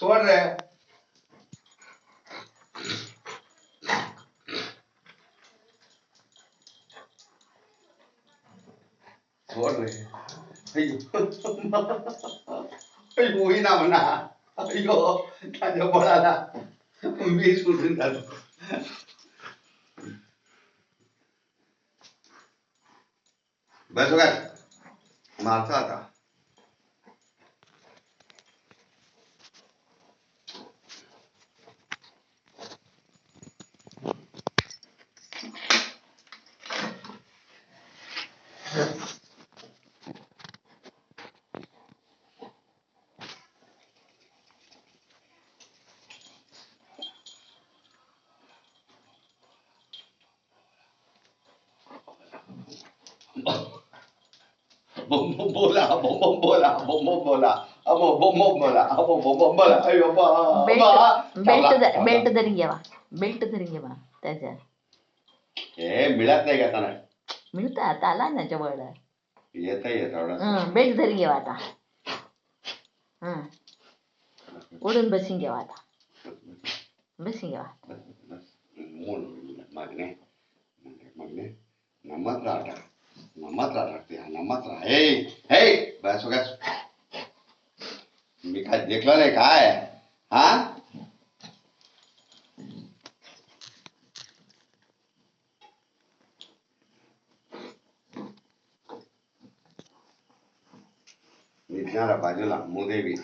सोड रे सोड रे अय्यो होईना म्हणा अय्यो माझ्या बळाला मी सुटून जातो बस काय मारता आता बोला बोला बोला बोला अय्यो बेल्ट धरून घ्यावा त्याच्या हे मिळत नाही का त्याला मिळतं आता आला ना जवळ येत बेल्ट धरून घ्यावा आता उडून बसून घ्यावा आता बसून घ्यावा मागणे मागणे नमत हे हे बस बस मी काय देखलं नाही काय हा निघणारा बाजूला मोदेवी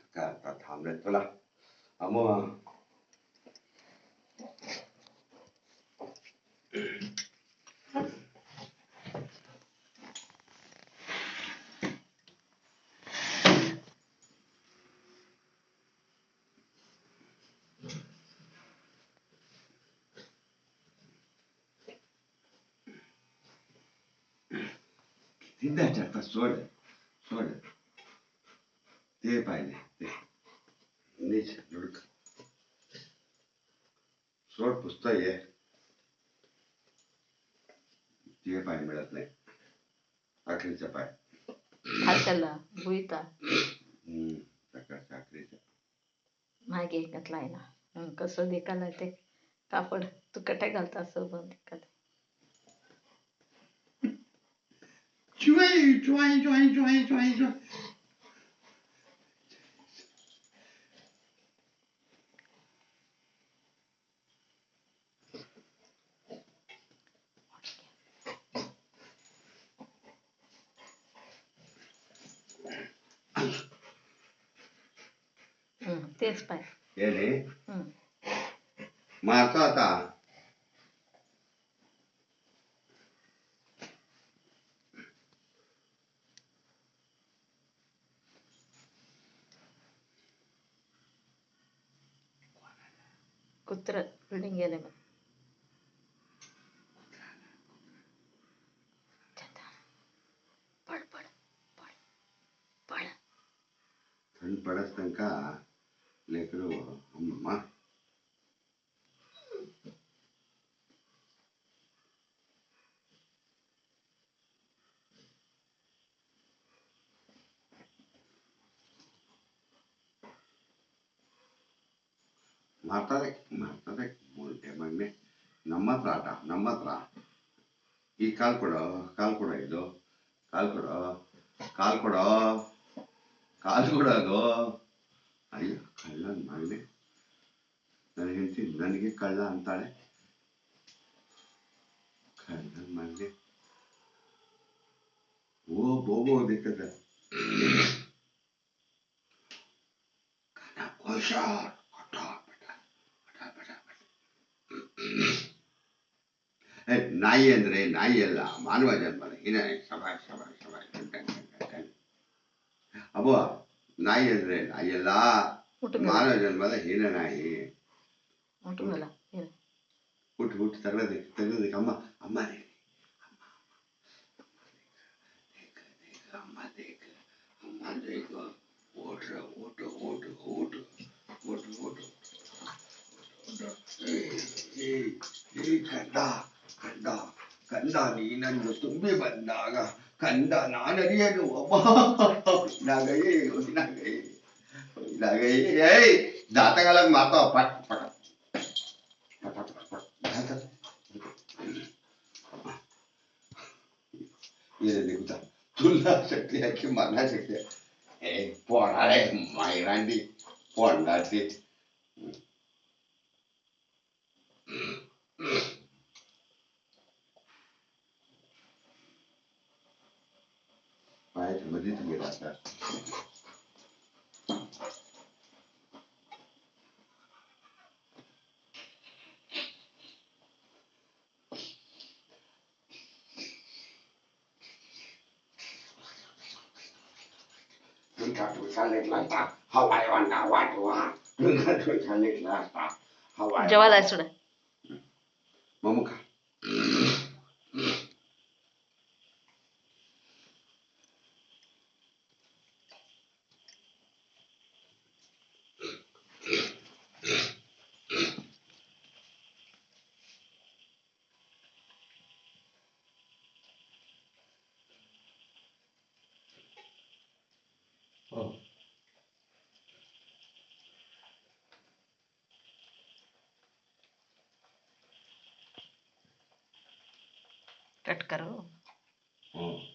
काय आता थांबले तुला मग सिद्धार्थ सोड सोड ते पाहिले ते नीच लुडक सोड पुस्तक आहे ते पाय मिळत नाही आखरीचा पाय खालच्याला भुईता सकाळच्या आखरीचा मागे घातलाय ना कसं देखाला ते कापड तू कट्या घालता असं बंद Joy, joy, joy, joy, joy, joy. तेच पाय हे रे मारता आता कुत्र बिल्डिंग गेले मग पळ पळ पळ पळ थंड पडत तनका लेकरू अम्मा ಮಾತಾಡೆ ಮೊಳ್ಳೆ ಮಣ್ಣೆ ನಮ್ಮ ಹತ್ರ ಆಟ ನಮ್ಮ ಹತ್ರ ಈ ಕಾಲ್ ಕೊಡೋ ಇದು ಕಾಲ್ ಕೊಡೋದು ಅಯ್ಯೋ ಕಳ್ಳ ಮಗನೆ ನನ್ನ ಹೆಂಡತಿ ನನಗೆ ಕಳ್ಳ ಅಂತಾಳೆ ಕಳ್ಳ ಮಗನೆ ಓ ಬೋಬೋ ದಿಕ್ಕದ ಹುಷಾರ್ ನಾಯಿ ಅಂದ್ರೆ ನಾಯಿ ಅಲ್ಲ ಮಾನವ ಜನ್ಮದ ಹೀನ ಶಬಾಷ್ ಶಬಾಷ್ ಶಬಾಷ್ ಅಬ್ಬೋ ನಾಯಿ ಅಂದ್ರೆ ನಾಯಿ ಅಲ್ಲ ಮಾನವ ಜನ್ಮದ ಹೀನ ನಾಯಿ ಹುಟ್ಟು ತೆಗ್ದದಕ್ಕೆ ಅಮ್ಮ ಅಮ್ಮ ಕಂದ ನೀನನ್ನು ತುಂಬಿ ಬಂದಾಗ ಕಂದ ನಾನರಿಯನು ಅಮ್ಮ ना गई ना गई ना गई ए दाता का लग मारता पट पट पट पट ये देखो तुलना शक्ती आहे की मारना शक्ती आहे ए पोरा रे मायरांडी पोंडाची पाय मध्येच गेला आता हवाई वाटा वाटवा हवाई जेवायला आहे सोडा मग खा कट करो हो